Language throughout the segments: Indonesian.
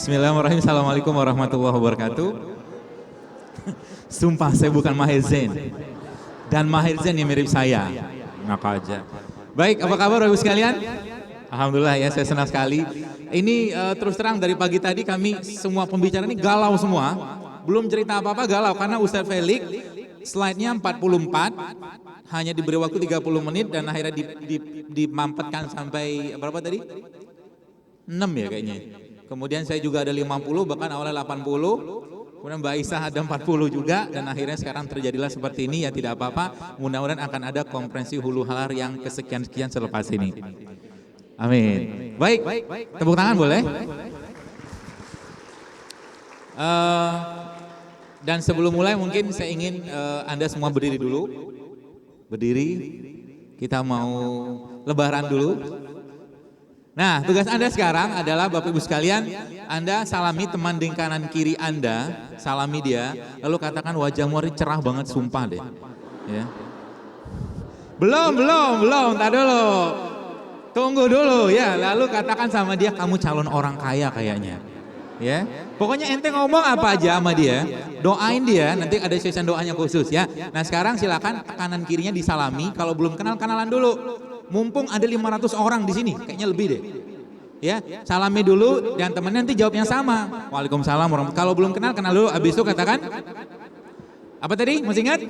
Bismillahirrahmanirrahim. Assalamualaikum warahmatullahi wabarakatuh. Sumpah saya bukan Maher Zain. Dan Maher Zain yang mirip saya. Ngaku aja. Baik, apa kabar Bapak Ibu sekalian? Alhamdulillah ya, saya senang sekali. Ini terus terang dari pagi tadi kami semua pembicara ini galau semua. Belum cerita apa-apa galau karena Ustadz Felix slide-nya 44. Hanya diberi waktu 30 menit dan akhirnya dimampetkan sampai berapa tadi? 6 ya kayaknya. Kemudian saya juga ada 50, bahkan awalnya 80. Kemudian Mbak Isa ada 40 juga dan akhirnya sekarang terjadilah seperti ini, ya tidak apa-apa. Mudah-mudahan akan ada konferensi hulu halar yang kesekian-sekian selepas ini. Amin. Baik, tepuk tangan boleh? Dan sebelum mulai mungkin saya ingin Anda semua berdiri dulu. Berdiri, kita mau lebaran dulu. Nah, tugas Anda sekarang adalah Bapak Ibu sekalian, Anda salami teman di kanan kiri Anda, salami dia, lalu katakan wajahmu hari cerah banget, sumpah deh. Ya. Belum, tak dulu. Tunggu dulu ya, lalu katakan sama dia kamu calon orang kaya kayaknya. Ya. Pokoknya ente ngomong apa aja sama dia, doain dia, nanti ada sesi doanya khusus ya. Nah, sekarang silakan kanan kirinya disalami, kalau belum kenal kenalan dulu. Mumpung ada 500 orang di sini, kayaknya lebih deh. Ya, salami dulu dan temennya nanti jawabnya sama. Waalaikumsalam warahmatullahi wabarakatuh. Kalau belum kenal dulu, habis itu katakan apa tadi? Masih ingat?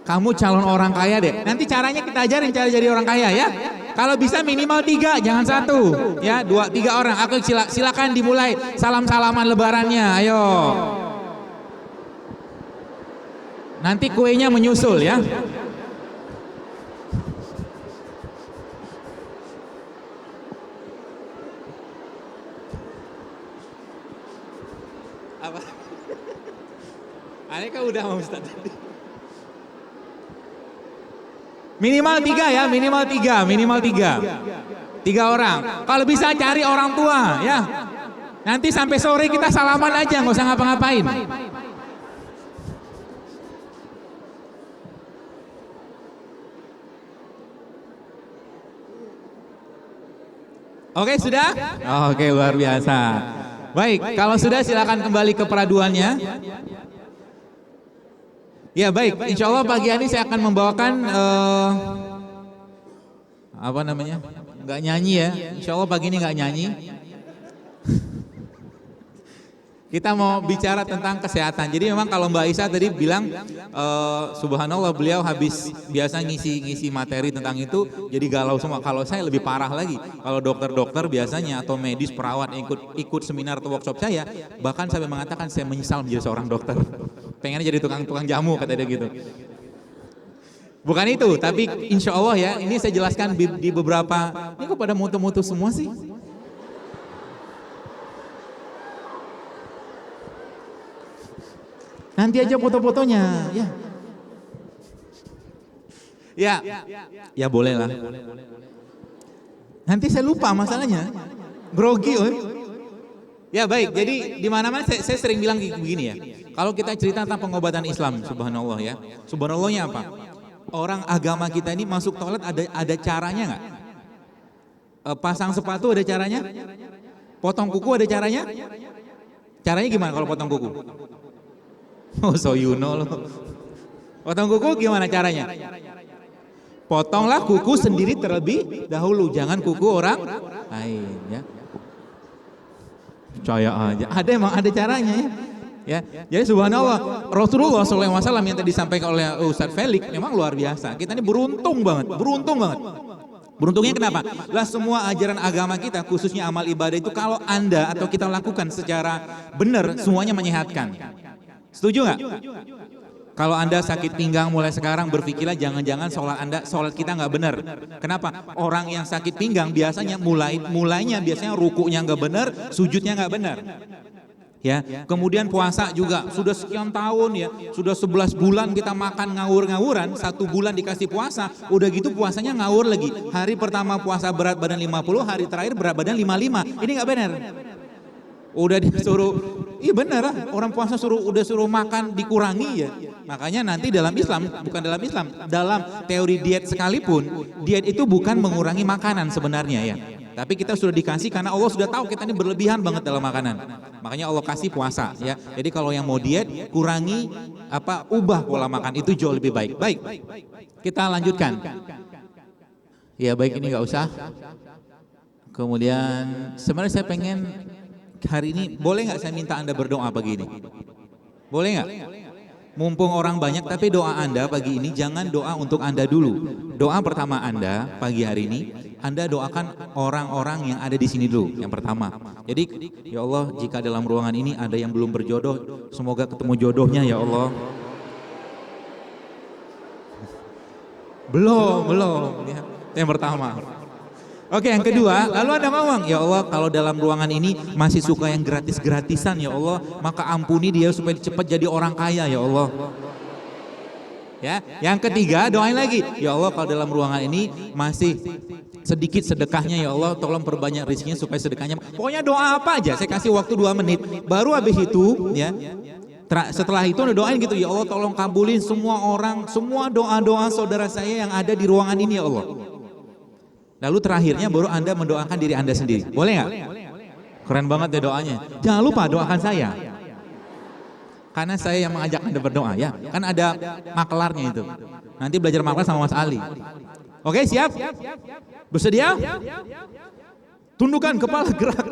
Kamu calon orang kaya deh. Nanti caranya kita ajarin cara jadi orang kaya ya. Kalau bisa minimal 3, jangan 1. Ya, 2, 3 orang. Aku silakan dimulai salam-salaman lebarannya. Ayo. Nanti kuenya menyusul ya. Apa? Aneh kan udah mau Ustaz tadi. Minimal 3 ya, minimal 3. 3 orang. Kalau bisa cari orang tua ya. Nanti sampai sore kita salaman aja, nggak usah ngapa-ngapain. Oke, sudah? Oke, luar biasa. Baik, kalau sudah silakan kembali ke peraduannya. Ya baik, insya Allah pagi ini saya akan membawakan apa namanya? Nggak nyanyi ya, insya Allah pagi ini nggak nyanyi. Kita mau bicara tentang kesehatan. Jadi memang kalau Mbak Isa tadi bilang, subhanallah beliau habis biasa ngisi materi tentang itu, jadi galau semua. Kalau saya lebih parah lagi. Kalau dokter-dokter biasanya atau medis perawat ikut seminar atau workshop saya, bahkan sampai mengatakan saya menyesal menjadi seorang dokter. Pengennya jadi tukang jamu kata dia gitu. Bukan itu, tapi insya Allah ya, ini saya jelaskan di beberapa. Ini kok pada mutu-mutu semua sih? Nanti aja foto-fotonya, ya. Ya boleh lah. Nanti saya lupa masalahnya, grogi. Ya baik, jadi di mana-mana saya sering bilang begini ya. Kalau kita cerita tentang pengobatan Islam, subhanallah ya. Subhanallahnya apa? Orang agama kita ini masuk toilet ada caranya nggak? Pasang sepatu ada caranya? Potong kuku ada caranya? Caranya gimana kalau potong kuku? Oh, so you know loh. Potong kuku gimana caranya? Potonglah kuku sendiri terlebih dahulu, jangan kuku orang lain ya. Percaya aja, emang ada caranya ya. Jadi subhanallah, Rasulullah SAW yang tadi disampaikan oleh Ustadz Felix memang luar biasa. Kita ini beruntung banget. Beruntungnya kenapa? Lah semua ajaran agama kita, khususnya amal ibadah itu kalau Anda atau kita lakukan secara benar, semuanya menyehatkan. Setuju nggak? Kalau Anda sakit pinggang mulai sekarang berpikirlah jangan-jangan sholat kita nggak benar. Kenapa? Orang yang sakit pinggang biasanya mulainya biasanya rukunya nggak benar, sujudnya nggak benar. Ya, kemudian puasa juga sudah sekian tahun ya, sudah 11 bulan kita makan ngawur-ngawuran, 1 bulan dikasih puasa, udah gitu puasanya ngawur lagi. Hari pertama puasa berat badan 50, hari terakhir berat badan 55. Ini nggak benar. Udah disuruh, iya benar lah, orang puasa udah suruh makan dikurangi ya. Makanya nanti dalam Islam, dalam teori diet sekalipun, diet itu bukan mengurangi makanan sebenarnya ya. Tapi kita sudah dikasih karena Allah sudah tahu kita ini berlebihan banget dalam makanan. Makanya Allah kasih puasa ya. Jadi kalau yang mau diet, kurangi ubah pola makan itu jauh lebih baik. Baik, kita lanjutkan. Ya baik, ini nggak usah. Kemudian sebenarnya saya pengen hari ini, boleh nggak saya minta Anda berdoa pagi ini? Boleh nggak? Mumpung orang banyak, tapi doa Anda pagi ini jangan doa untuk Anda dulu. Doa pertama Anda pagi hari ini, Anda doakan orang-orang yang ada di sini dulu, yang pertama. Jadi, ya Allah, jika dalam ruangan ini ada yang belum berjodoh, semoga ketemu jodohnya ya Allah. Belum. Ya, yang pertama. Oke, yang kedua, lalu Anda ngomong, ya Allah kalau dalam ruangan ini masih suka yang gratis-gratisan ya Allah, maka ampuni dia supaya cepat jadi orang kaya ya Allah. Ya, yang ketiga doain lagi, ya Allah kalau dalam ruangan ini masih sedikit sedekahnya ya Allah, tolong perbanyak rezekinya supaya sedekahnya. Pokoknya doa apa aja, saya kasih waktu 2 menit, baru habis itu ya. Setelah itu Anda doain gitu, ya Allah tolong kabulin semua orang, semua doa-doa saudara saya yang ada di ruangan ini ya Allah. Lalu terakhirnya baru Anda mendoakan diri Anda sendiri. Boleh nggak? Keren banget ya doanya. Jangan lupa doakan saya. Karena saya yang mengajak Anda berdoa ya. Kan ada maklarnya itu. Nanti belajar maklar sama Mas Ali. Oke, siap? Bersedia? Tundukkan kepala, gerak.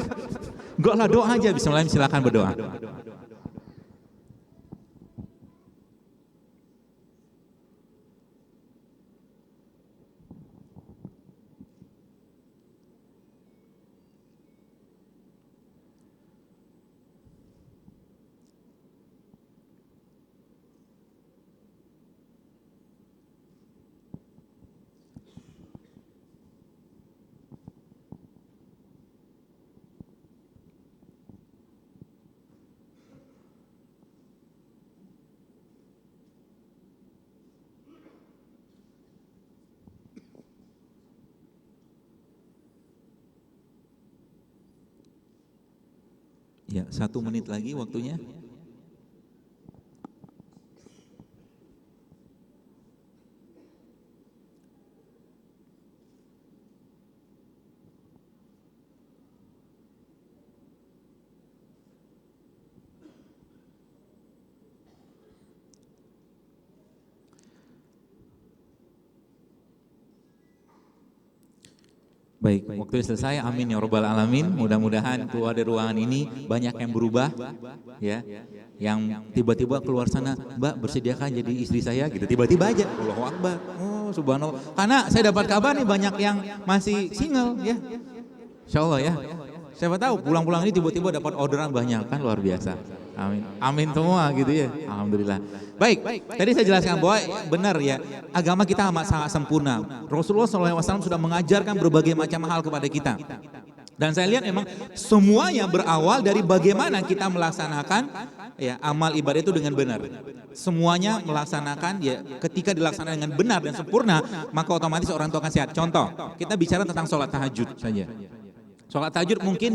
Enggak lah, doa aja. Bismillah, silakan berdoa. Ya, 1 menit lagi waktunya. Baik, waktu selesai, amin ya rabbal alamin. Mudah-mudahan keluar dari ruangan ini banyak yang berubah, ya. Yang tiba-tiba keluar sana, Mbak bersediakan jadi istri saya, gitu. Tiba-tiba aja, Allahu Akbar, oh subhanallah. Karena saya dapat kabar nih banyak yang masih single, ya. Insya Allah ya. Siapa tahu pulang-pulang ini tiba-tiba dapat orderan banyak, kan luar biasa. Amin, amin semua gitu ya. Alhamdulillah. Baik, tadi saya jelaskan bahwa benar ya, agama kita amat sangat sempurna. Rasulullah SAW sudah mengajarkan berbagai macam hal kepada kita. Dan saya lihat memang semuanya berawal dari bagaimana kita melaksanakan ya amal ibadah itu dengan benar. Semuanya melaksanakan ya ketika dilaksanakan dengan benar dan sempurna, maka otomatis orang tua akan sehat. Contoh, kita bicara tentang sholat tahajud saja. Sholat tahajud mungkin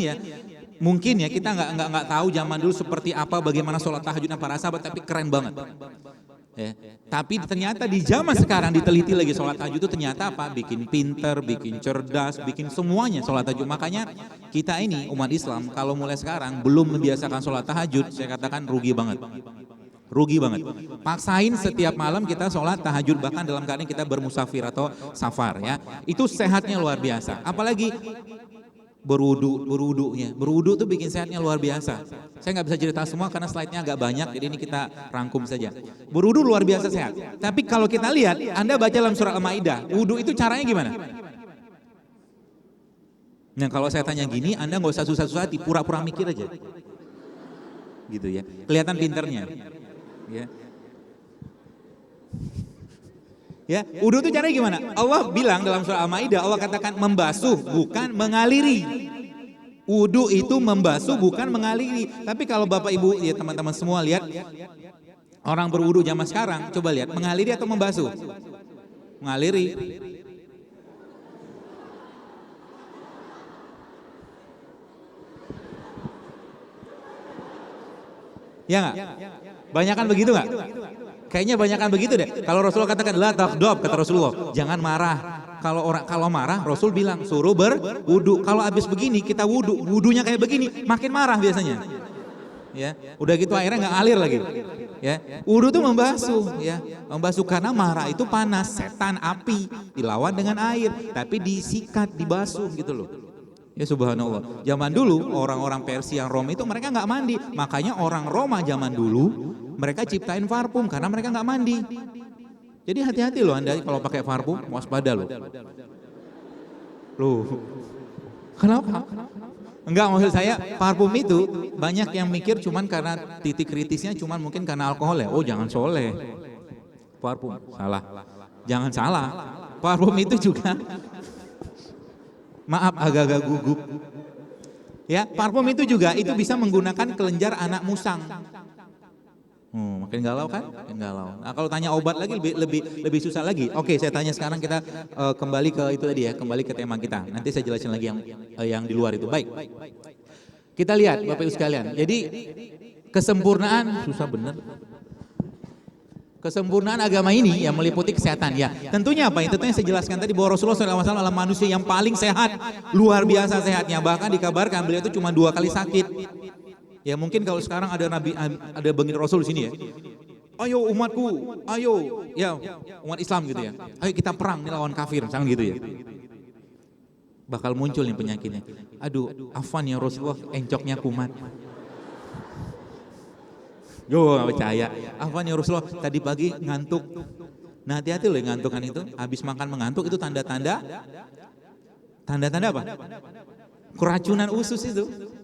ya kita nggak tahu zaman dulu seperti apa, bagaimana sholat tahajudnya para sahabat, tapi keren banget. Ya. Tapi ternyata di zaman sekarang diteliti lagi sholat tahajud itu ternyata apa? Bikin pinter, bikin cerdas, bikin semuanya sholat tahajud. Makanya kita ini umat Islam kalau mulai sekarang belum membiasakan sholat tahajud, saya katakan rugi banget. Rugi banget. Paksain setiap malam kita sholat tahajud, bahkan dalam keadaan kita bermusafir atau safar ya. Itu sehatnya luar biasa. Apalagi Berwudu tuh bikin sehatnya luar biasa. Saya nggak bisa cerita semua karena slide-nya agak banyak, jadi ini kita rangkum saja. Berwudu luar biasa sehat. Tapi kalau kita lihat, Anda baca dalam surat Al-Maidah, wudu itu caranya gimana? Nah kalau saya tanya gini, Anda nggak usah susah-susah hati, pura-pura mikir aja. Gitu ya, kelihatan pinternya. Ya. Ya, wudu itu caranya gimana? Allah bilang dalam surah Al-Maidah, Allah katakan membasuh bukan mengaliri. Wudu itu membasuh bukan mengaliri. Tapi kalau Bapak Ibu ya teman-teman semua lihat orang berwudu zaman sekarang, coba lihat mengaliri atau membasuh? Mengaliri. Ya nggak? Banyakan begitu nggak? Kayaknya banyakan begitu deh. Kalau Rasulullah katakan la taghdab, kata Rasulullah, jangan marah. kalau marah Rasul bilang suruh berwudu. Kalau habis begini kita wudunya kayak begini, makin marah biasanya. Ya, udah gitu airnya nggak ngalir lagi. Ya, wudu tuh membasuh, ya, membasuh karena marah itu panas, setan api dilawan dengan air, tapi disikat, dibasuh gitu loh. Ya subhanallah. Zaman dulu orang-orang Persia, Roma itu mereka nggak mandi, makanya orang Roma zaman dulu mereka ciptain parfum karena mereka nggak mandi. Jadi hati-hati loh Anda kalau pakai parfum, waspada loh. Loh, kenapa? Enggak, maksud saya parfum itu banyak yang mikir cuman karena titik kritisnya cuman mungkin karena alkohol ya. Oh jangan soleh, parfum salah. Jangan salah, parfum itu juga maaf agak-agak gugup. Ya, parfum itu juga itu bisa menggunakan kelenjar anak musang. Makin galau kan? Makin galau. Nah kalau tanya obat lagi lebih susah lagi. Oke, saya tanya sekarang kita kembali ke itu tadi ya, kembali ke tema kita. Nanti saya jelasin lagi yang di luar itu. Baik. Kita lihat Bapak Ibu sekalian. Jadi kesempurnaan susah bener. Kesempurnaan agama ini yang meliputi kesehatan ya. Tentunya apa? Tentunya saya jelaskan tadi bahwa Rasulullah SAW adalah manusia yang paling sehat, luar biasa sehatnya. Bahkan dikabarkan beliau itu cuma 2 kali sakit. Ya mungkin kalau sekarang ada baginda Rasul di sini ya. Ayo umatku, ayo ya umat Islam gitu ya. Ayo kita perang nih lawan kafir, misalnya gitu ya. Bakal muncul nih penyakitnya. Aduh, afwan ya Rasulullah, encoknya kumat. Yo gak percaya. Afwan ya Rasulullah, tadi pagi ngantuk. Nah hati-hati loh ngantukan itu. Habis makan mengantuk itu tanda-tanda apa? Keracunan usus itu.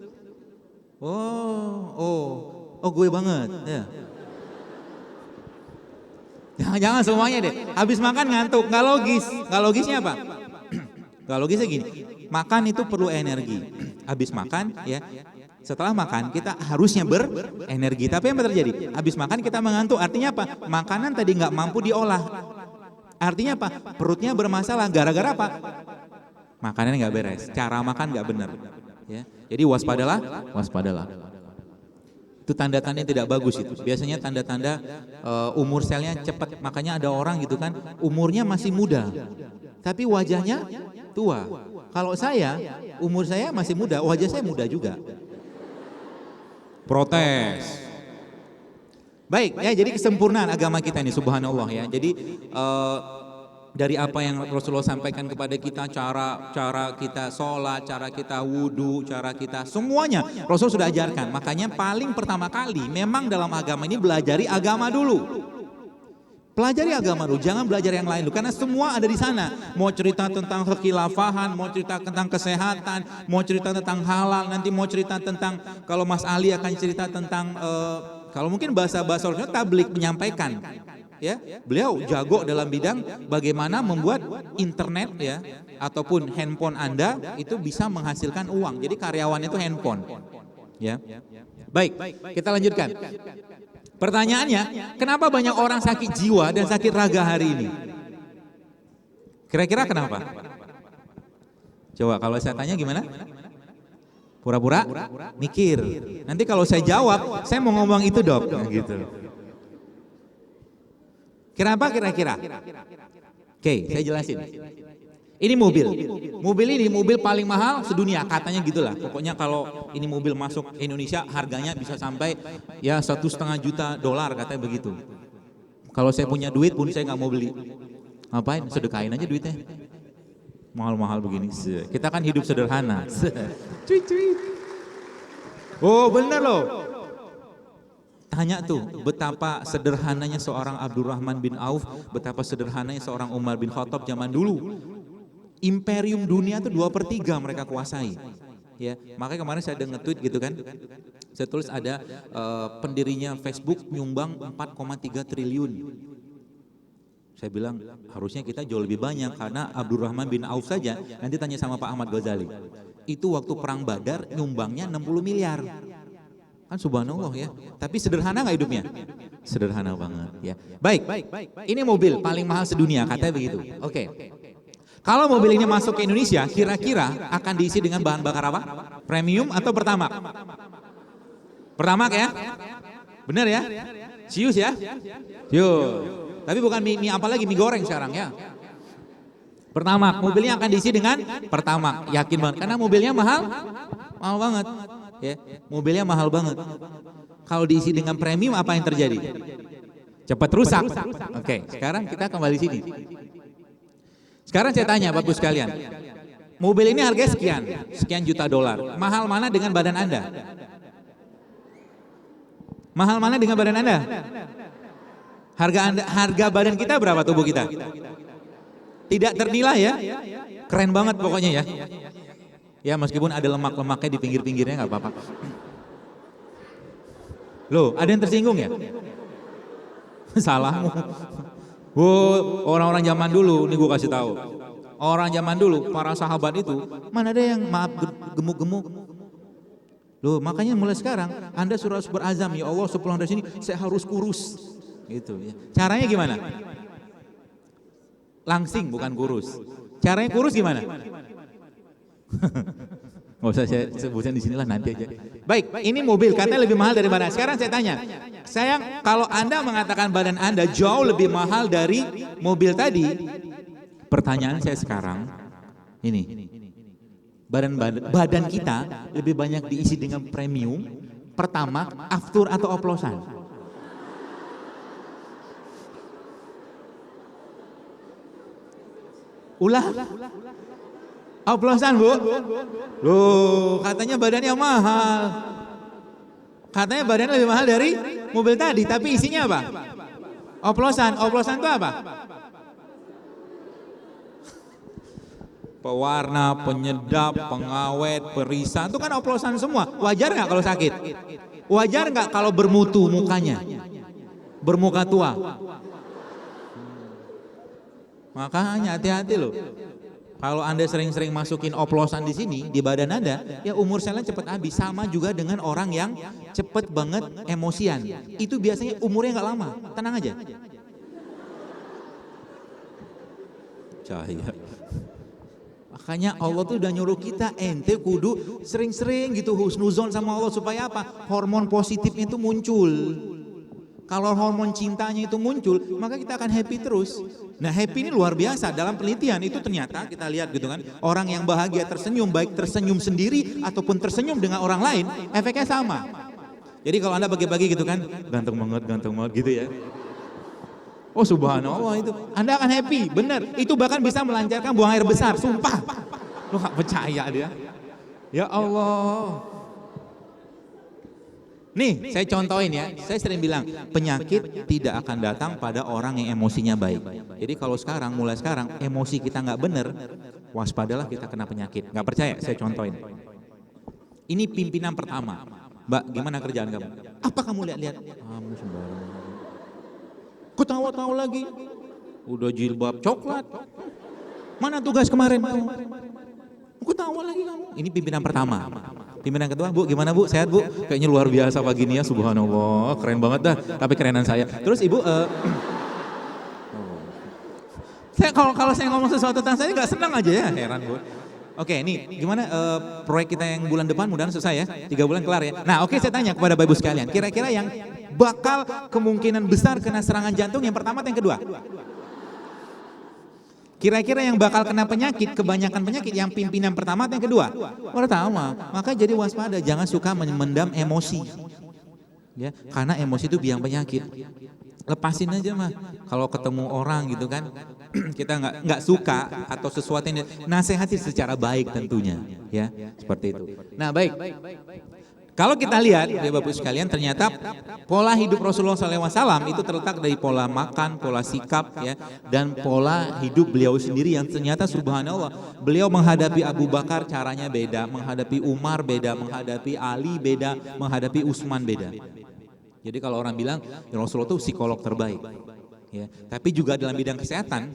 Oh gue banget. Ya. Jangan semuanya deh. Habis makan ngantuk, nggak logis. Nggak logisnya apa? Nggak logisnya gini. Makan itu perlu energi. Habis makan, ya. Setelah makan kita harusnya berenergi. Tapi apa terjadi? Habis makan kita mengantuk. Artinya apa? Makanan tadi nggak mampu diolah. Artinya apa? Perutnya bermasalah. Gara-gara apa? Makanannya nggak beres. Cara makan nggak benar. Ya. Jadi waspadalah. Itu tanda-tanda yang tidak bagus itu. Biasanya tanda-tanda umur selnya cepat. Makanya ada orang gitu kan, umurnya masih muda, tapi wajahnya tua. Kalau saya, umur saya masih muda, wajah saya muda juga. Protes. Baik, ya jadi kesempurnaan agama kita ini, subhanallah ya. Jadi dari apa yang Rasulullah sampaikan kepada kita, cara kita sholat, cara kita wudhu, cara kita semuanya Rasul sudah ajarkan. Makanya paling pertama kali memang dalam agama ini belajari agama dulu. Pelajari agama dulu, jangan belajar yang lain dulu, karena semua ada di sana. Mau cerita tentang kekhilafahan, mau cerita tentang kesehatan, mau cerita tentang halal, nanti mau cerita tentang, kalau Mas Ali akan cerita tentang, kalau mungkin bahasa Rasulullah tablik menyampaikan. Ya, beliau jago dalam bidang bagaimana membuat internet ya ataupun handphone Anda itu bisa menghasilkan uang. Jadi karyawannya itu handphone. Ya. Baik, kita lanjutkan. Pertanyaannya, kenapa banyak orang sakit jiwa dan sakit raga hari ini? Kira-kira kenapa? Coba kalau saya tanya gimana? Pura-pura mikir. Nanti kalau saya jawab, saya mau ngomong itu dok, nah, gitu. Kenapa kira-kira? Oke, saya jelasin. Ini mobil. Mobil paling mahal sedunia, katanya gitulah. Pokoknya kalau ini mobil masuk Indonesia harganya bisa sampai ya $1,5 juta, katanya begitu. Kalau saya punya duit pun saya nggak mau beli. Ngapain? Sedekahin aja duitnya. Mahal-mahal begini. Kita kan hidup sederhana. Oh bener loh. Tanya tuh betapa sederhananya seorang Abdurrahman bin Auf, betapa sederhananya seorang Umar bin Khattab zaman dulu. Imperium dunia tuh 2/3 mereka kuasai. Ya, makanya kemarin saya ada nge-tweet gitu kan. Saya tulis ada pendirinya Facebook nyumbang 4,3 triliun. Saya bilang harusnya kita jauh lebih banyak karena Abdurrahman bin Auf saja, nanti tanya sama Pak Ahmad Ghazali. Itu waktu perang Badar nyumbangnya 60 miliar. Kan subhanallah ya. Tapi sederhana nggak hidupnya? Sederhana banget ya. Baik, ini mobil paling mahal sedunia katanya begitu. Oke. Kalau mobil ini masuk ke Indonesia, kira-kira akan diisi dengan bahan bakar apa? Premium atau Pertamax? Pertamax ya? Bener ya? Sius ya? Yo. Tapi bukan mie apa lagi, mie goreng sekarang ya. Pertamax, mobilnya akan diisi dengan Pertamax, yakin banget. Karena mobilnya mahal banget. Ya, mobilnya mahal banget. Kalau diisi dengan premium apa yang terjadi? Cepat rusak. Oke, sekarang kita kembali sini. Sekarang saya tanya Bapak sekalian, mobil ini harganya sekian juta dolar. Mahal mana dengan badan Anda? Mahal mana dengan badan Anda? Harga badan kita berapa tubuh kita? Tidak ternilai ya. Keren banget pokoknya ya. Ya meskipun ada lemak-lemaknya di pinggir-pinggirnya nggak apa-apa. Loh, ada yang tersinggung ya? Salahmu. Orang-orang zaman dulu, ini gue kasih tahu. Orang zaman dulu, para sahabat itu, mana ada yang maaf gemuk-gemuk. Loh, makanya mulai sekarang Anda harus berazam, ya Allah sepulang dari sini saya harus kurus. Gitu ya. Caranya gimana? Langsing bukan kurus. Caranya kurus gimana? Nggak usah saya sebutkan di sinilah nanti aja. Baik, ini mobil katanya lebih mahal dari mana? Sekarang saya tanya, sayang kalau Anda mengatakan badan Anda jauh lebih mahal dari mobil tadi, pertanyaan saya sekarang, ini, badan kita lebih banyak diisi dengan premium, Pertamax, aftur atau oplosan? Ulah. Oplosan Bu. Loh, katanya badannya mahal. Katanya badannya lebih mahal dari mobil tadi, tapi isinya apa? Oplosan. Oplosan itu apa? Pewarna, penyedap, pengawet, perisai, itu kan oplosan semua. Wajar nggak kalau sakit? Wajar nggak kalau bermutu mukanya? Bermuka tua? Makanya hati-hati loh. Kalau Anda sering-sering masukin oplosan di sini, di badan Anda, ya umur selnya cepat habis. Sama juga dengan orang yang cepat banget emosian. Itu biasanya umurnya nggak lama, tenang aja. Cahaya. Makanya Allah tuh udah nyuruh kita, ente kudu sering-sering gitu husnuzon sama Allah. Supaya apa? Hormon positifnya itu muncul. Kalau hormon cintanya itu muncul, maka kita akan happy terus. Nah happy ini luar biasa, dalam penelitian itu ternyata kita lihat gitu kan, orang yang bahagia tersenyum, baik tersenyum sendiri ataupun tersenyum dengan orang lain, efeknya sama. Jadi kalau Anda bagi-bagi gitu kan, ganteng banget gitu ya. Oh subhanallah itu, Anda akan happy, benar. Itu bahkan bisa melancarkan buang air besar, sumpah. Lu gak percaya dia. Ya Allah. Nih, saya contohin ya, saya sering bilang, penyakit tidak akan datang pada orang yang emosinya baik. Jadi kalau sekarang, mulai sekarang, emosi kita nggak benar, waspadalah kita kena penyakit. Nggak percaya, saya contohin. Ini pimpinan pertama. Mbak, gimana kerjaan kamu? Apa kamu lihat-lihat? Kamu sembarang. Ketawa-tawa lagi. Udah jilbab coklat. Mana tugas kemarin? Ketawa lagi kamu. Ini pimpinan pertama. Pimpinan kedua, Bu, gimana Bu? Sehat Bu? Kayaknya luar biasa pagi ini ya, subhanallah, keren banget dah. Tapi kerenan saya. Terus Ibu, saya kalau saya ngomong sesuatu tentang saya nggak senang aja ya, heran Bu. Oke, ini gimana proyek kita yang bulan depan mudah-mudahan selesai ya, 3 bulan kelar ya. Nah, oke saya tanya kepada Bapak Ibu sekalian, kira-kira yang bakal kemungkinan besar kena serangan jantung yang pertama atau yang kedua? Kira-kira yang bakal kena penyakit, kebanyakan penyakit yang pimpinan pertama atau yang kedua? Pertama. Maka jadi waspada, jangan suka memendam emosi. Ya, karena emosi itu biang penyakit. Lepasin aja mah. Kalau ketemu orang gitu kan, kita nggak suka atau sesuatu yang nasihati secara baik tentunya, ya seperti itu. Nah baik. Kalau kita lihat ya Bapak sekalian, ternyata pola hidup Rasulullah SAW itu terletak dari pola makan, pola sikap ya, dan pola hidup beliau sendiri yang ternyata subhanallah beliau menghadapi Abu Bakar caranya beda, menghadapi Umar beda, menghadapi Ali beda, menghadapi Utsman beda. Jadi kalau orang bilang ya Rasulullah itu psikolog terbaik, ya, tapi juga dalam bidang kesehatan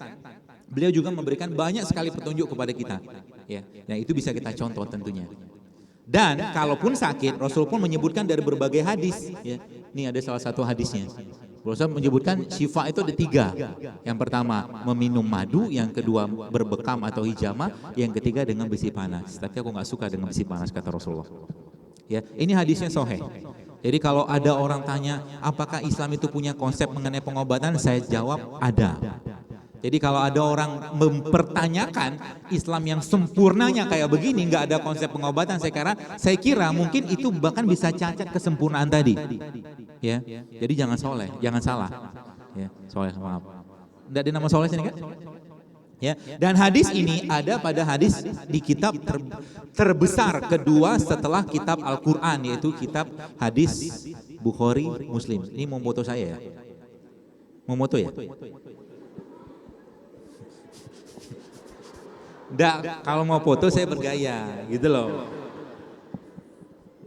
beliau juga memberikan banyak sekali petunjuk kepada kita, ya, nah itu bisa kita contoh tentunya. Dan kalaupun sakit, Rasul pun menyebutkan dari berbagai hadis. Ya. Ini ada salah satu hadisnya. Rasul menyebutkan syifa itu ada 3. Yang pertama meminum madu, yang kedua berbekam atau hijama, yang ketiga dengan besi panas. Tapi aku nggak suka dengan besi panas kata Rasulullah. Ya, ini hadisnya sahih. Jadi kalau ada orang tanya apakah Islam itu punya konsep mengenai pengobatan, saya jawab ada. Jadi kalau ada orang mempertanyakan Islam yang sempurnanya kayak begini, nggak ada konsep pengobatan, saya kira mungkin itu bahkan bisa cacat kesempurnaan tadi. Ya, jadi jangan soleh, jangan salah. Ya, soleh maaf. Nggak ada nama soleh sini kan? Ya, dan hadis ini ada pada hadis di kitab terbesar kedua setelah kitab Al-Quran, yaitu kitab hadis Bukhari Muslim. Ini mau foto saya ya? Mau foto ya? Nggak, kalau mau foto saya bergaya, gitu loh.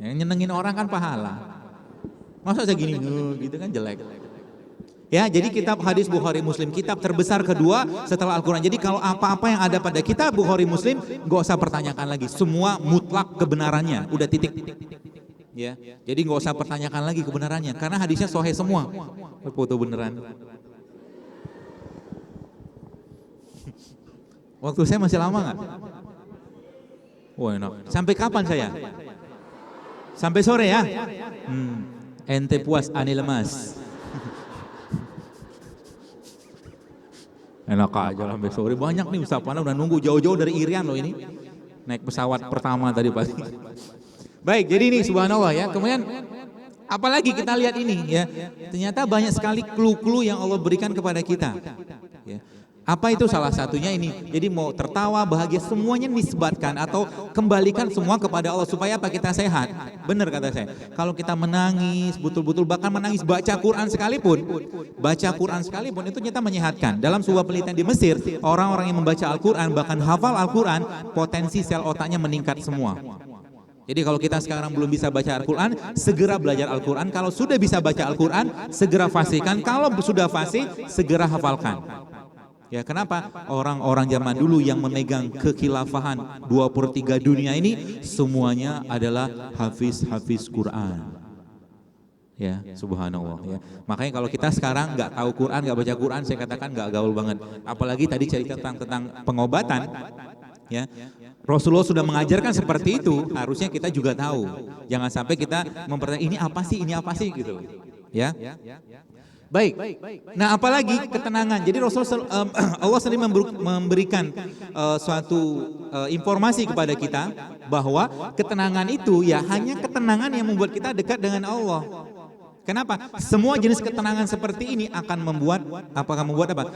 Yang nyenengin orang kan pahala. Masa saya gini, gitu kan jelek. Ya, jadi kitab hadis Bukhari Muslim, kitab terbesar kedua setelah Al-Quran. Jadi kalau apa-apa yang ada pada kitab Bukhari Muslim, nggak usah pertanyakan lagi. Semua mutlak kebenarannya, udah titik. Ya, jadi nggak usah pertanyakan lagi kebenarannya, karena hadisnya sahih semua. Foto beneran. Waktu saya masih lama nggak? Wah enak. Sampai kapan saya? Sampai sore ya? Ente puas, ane lemas. Enak aja lah sampai sore. Banyak nih Ustaz Pana udah nunggu jauh-jauh dari Irian loh ini. Naik pesawat pertama tadi pagi. Baik, jadi ini subhanallah ya. Kemudian apalagi kita lihat ini ya. Ternyata banyak sekali clue-clue yang Allah berikan kepada kita. Ya. Apa itu salah satunya ini? Jadi mau tertawa, bahagia, semuanya nisbatkan atau kembalikan semua kepada Allah supaya apa? Kita sehat. Benar kata saya. Kalau kita menangis, betul-betul bahkan menangis baca Quran sekalipun, itu ternyata menyehatkan. Dalam sebuah penelitian di Mesir, orang-orang yang membaca Al-Quran bahkan hafal Al-Quran, potensi sel otaknya meningkat semua. Jadi kalau kita sekarang belum bisa baca Al-Quran, segera belajar Al-Quran. Kalau sudah bisa baca Al-Quran, segera fasihkan. Kalau sudah fasih, segera hafalkan. Ya, kenapa? Orang-orang zaman dulu yang memegang kekhilafahan 23 dunia ini semuanya adalah hafiz Quran. Ya, subhanallah ya. Makanya kalau kita sekarang nggak tahu Quran, nggak baca Quran, saya katakan nggak gaul banget. Apalagi tadi cerita tentang pengobatan, ya. Rasulullah sudah mengajarkan seperti itu, harusnya kita juga tahu. Jangan sampai kita mempertanyakan ini apa sih gitu. Ya. Baik. Nah, apalagi ketenangan. Jadi Allah sendiri memberikan suatu informasi kepada kita bahwa ketenangan itu ya hanya ketenangan yang membuat kita dekat dengan Allah. Kenapa? Semua jenis ketenangan seperti ini akan membuat apa?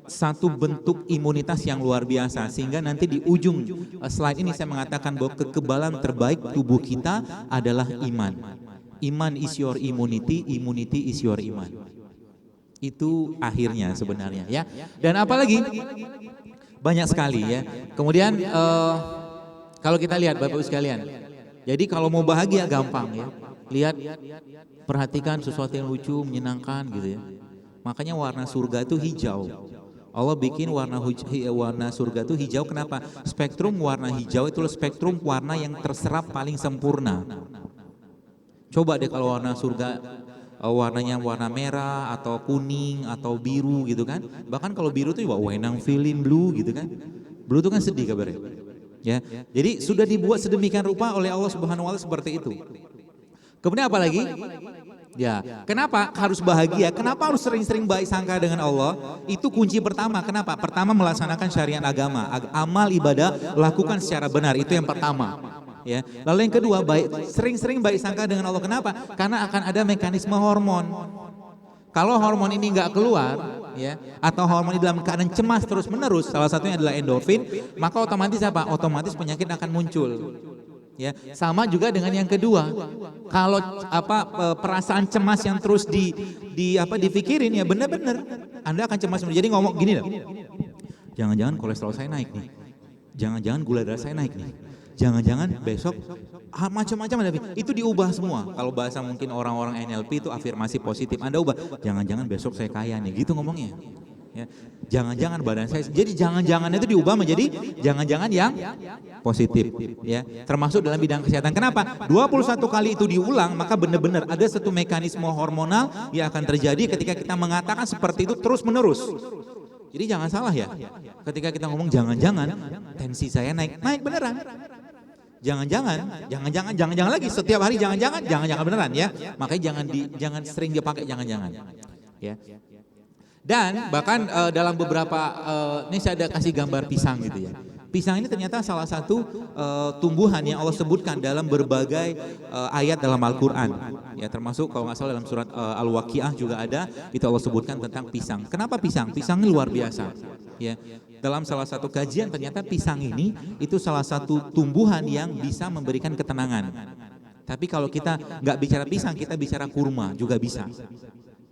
Satu bentuk imunitas yang luar biasa, sehingga nanti di ujung slide ini saya mengatakan bahwa kekebalan terbaik tubuh kita adalah iman. Iman is your immunity, immunity is your iman. Itu akhirnya sebenarnya ya. Dan apalagi banyak sekali ya. Kemudian kalau kita lihat Bapak Ibu sekalian, jadi kalau mau bahagia gampang ya. Lihat, perhatikan sesuatu yang lucu, menyenangkan gitu ya. Makanya warna surga itu hijau. Allah bikin warna surga itu hijau. Kenapa? Spektrum warna hijau itu spektrum warna yang terserap paling sempurna. Coba deh kalau warna surga warnanya warna merah atau kuning atau biru gitu kan. Bahkan kalau biru tuh wenang feeling blue gitu kan. Blue itu kan sedih kabarnya. Ya. Jadi sudah dibuat sedemikian rupa oleh Allah Subhanahu wa taala seperti itu. Kemudian apa lagi? Ya, kenapa harus bahagia? Kenapa harus sering-sering baik sangka dengan Allah? Itu kunci pertama. Kenapa? Pertama, melaksanakan syariat agama, amal ibadah lakukan secara benar. Itu yang pertama. Ya. Lalu yang kedua, sering-sering baik sangka dengan Allah. Kenapa? Karena akan ada mekanisme hormon. Kalau hormon ini nggak keluar, ya, atau hormon ini dalam keadaan cemas terus menerus, salah satunya adalah endorfin, maka otomatis apa? Otomatis penyakit akan muncul. Ya, sama juga dengan yang kedua. Kalau perasaan cemas yang terus dipikirin ya benar-benar Anda akan cemas. Jadi ngomong gini loh. Jangan-jangan kolesterol saya naik nih. Jangan-jangan gula darah saya naik nih. Jangan-jangan besok macam-macam ada. Itu diubah semua. Kalau bahasa mungkin orang-orang NLP itu afirmasi positif. Anda ubah. Jangan-jangan besok saya kaya nih. Gitu ngomongnya. Ya. Jangan-jangan badan saya. Jadi jangan-jangan itu diubah menjadi jangan-jangan yang positif. Ya. Termasuk dalam bidang kesehatan. Kenapa? 21 kali itu diulang, maka benar-benar ada satu mekanisme hormonal yang akan terjadi ketika kita mengatakan seperti itu terus-menerus. Jadi jangan salah ya. Ketika kita ngomong jangan-jangan tensi saya naik beneran. Jangan-jangan lagi setiap hari jangan-jangan beneran ya. Makanya jangan sering dia pakai jangan-jangan. Ya. Dan bahkan dalam beberapa, ini saya ada kasih gambar pisang gitu ya. Pisang ini ternyata salah satu tumbuhan yang Allah sebutkan dalam berbagai ayat dalam Al-Quran. Ya, termasuk kalau nggak salah dalam surat Al-Waqiah juga ada, itu Allah sebutkan tentang pisang. Kenapa pisang? Pisang ini luar biasa. Ya, dalam salah satu kajian ternyata pisang ini itu salah satu tumbuhan yang bisa memberikan ketenangan. Tapi kalau kita nggak bicara pisang, kita bicara kurma juga bisa.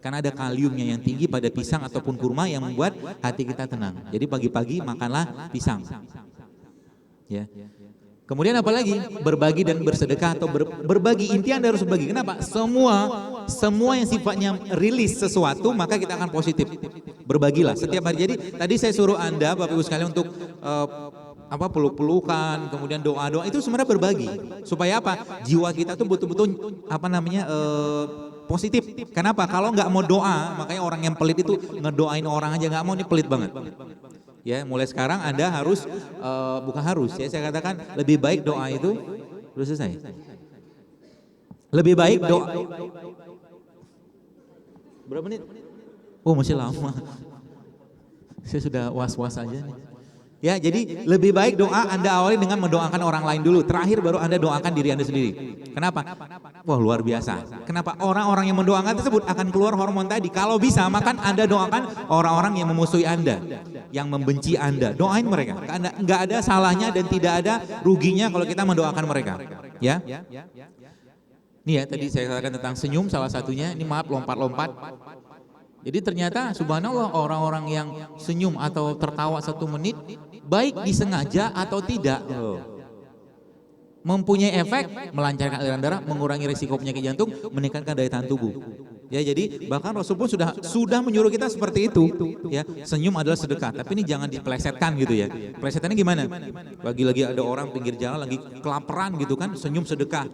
Karena ada kaliumnya yang tinggi pada pisang ataupun kurma yang membuat hati kita tenang. Jadi pagi-pagi makanlah pisang. Ya. Kemudian apalagi berbagi dan bersedekah atau berbagi, intinya Anda harus berbagi. Kenapa? Semua yang sifatnya rilis sesuatu maka kita akan positif. Berbagilah setiap hari. Jadi tadi saya suruh Anda Bapak Ibu sekalian untuk peluk-pelukan, kemudian doa-doa itu sebenarnya berbagi. Supaya apa? Jiwa kita tuh betul-betul positif. Kenapa? Kalau nggak mau doa, makanya orang yang pelit itu ngedoain orang aja nggak mau, ini pelit banget. Ya, mulai sekarang Anda harus, bukan harus ya, saya katakan lebih baik doa itu, udah selesai. Lebih baik doa, berapa menit? Oh masih lama, saya sudah was-was aja nih. Ya, jadi lebih baik doa Anda awali dengan mendoakan orang lain dulu, terakhir baru Anda doakan diri Anda sendiri. Kenapa? Wah luar biasa. Kenapa? Orang-orang yang mendoakan tersebut akan keluar hormon tadi. Kalau bisa, maka Anda doakan orang-orang yang memusuhi Anda, yang membenci Anda. Doain mereka. Nggak ada salahnya dan tidak ada ruginya kalau kita mendoakan mereka. Ya. Nih ya, tadi saya katakan tentang senyum salah satunya. Ini maaf lompat-lompat. Jadi ternyata subhanallah orang-orang yang senyum atau tertawa 1 menit, baik disengaja atau tidak, mempunyai efek melancarkan aliran darah, mengurangi risiko penyakit jantung, meningkatkan daya tahan tubuh. Ya, jadi bahkan Rasul pun sudah menyuruh kita seperti itu. Ya, senyum adalah sedekah, tapi ini jangan dipelesetkan gitu ya. Pelesetannya gimana? Lagi-lagi ada orang pinggir jalan lagi kelaparan gitu kan, senyum sedekah.